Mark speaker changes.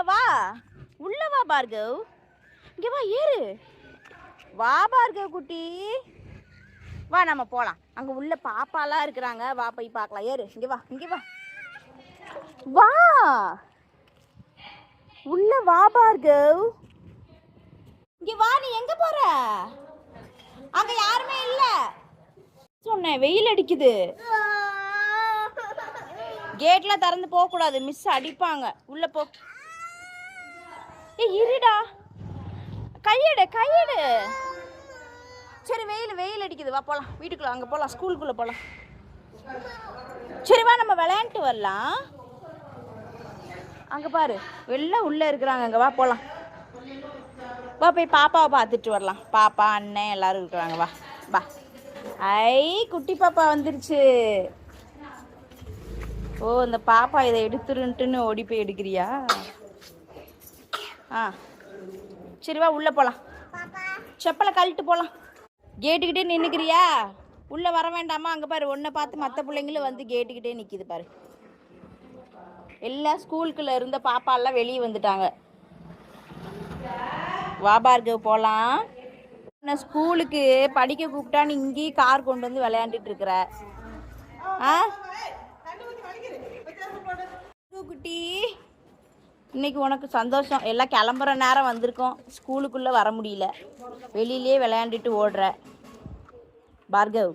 Speaker 1: வா உள்ள வா பார்கவ். இங்க வா ஏறு. வா பார்கவ் குட்டி. வா நம்ம போலாம். அங்க உள்ள பாப்பாலாம் இருக்கிறாங்க. வா போய் பார்க்கலாம். ஏறு. இங்க வா இங்க வா. வா உள்ள வா பார்கவ். இங்க வா. நீ எங்க போற? அங்க யாருமே இல்ல. சொன்னேன் வெயில் அடிக்குது. கேட்ல திறந்து போக கூடாது. மிஸ் அடிப்பாங்க. உள்ள போ. ஏய் இருடா. கையெடு கையெடு. சரி வெயில் அடிக்குது. வா போலாம். வீட்டுக்குள்ள அங்க போலாம். ஸ்கூலுக்குள்ள போலாம். சரி வா நம்ம விளையாண்டுட்டு வரலாம். அங்க பாரு எல்லாம் உள்ள இருக்கிறாங்க. அங்க வா போலாம். வா போய் பாப்பாவை பார்த்துட்டு வரலாம். பாப்பா அண்ணன் எல்லாரும் இருக்கிறாங்க. வா வா. ஐ குட்டி பாப்பா வந்துருச்சு. ஓ இந்த பாப்பா இதை எடுத்துருன்ட்டுன்னு ஓடி போய் எடுக்கிறியா? சரி வா உள்ள போலாம். செப்பலை கழட்டு போலாம். கேட்டுக்கிட்டே நின்னுக்கிறியா? உள்ள வர வேண்டாமா? அங்க பாரு ஒன்றை பார்த்து மற்ற பிள்ளைங்களும் வந்து கேட்டுக்கிட்டே நிக்குது பாரு. எல்லா ஸ்கூலுக்குள்ள இருந்த பாப்பா எல்லாம் வெளியே வந்துட்டாங்க. வா பார்கவ் போலாம். ஸ்கூலுக்கு படிக்க கூப்பிட்டா நீ இங்கேயும் கார் கொண்டு வந்து விளையாண்டுட்டு இருக்கிற. குட்டி இன்னைக்கு உனக்கு சந்தோஷம். எல்லாம் கிளம்புற நேரம் வந்திருக்கோம். ஸ்கூலுக்குள்ள வர முடியல. வெளியிலே விளையாண்டுட்டு ஓடுற பார்கவ்.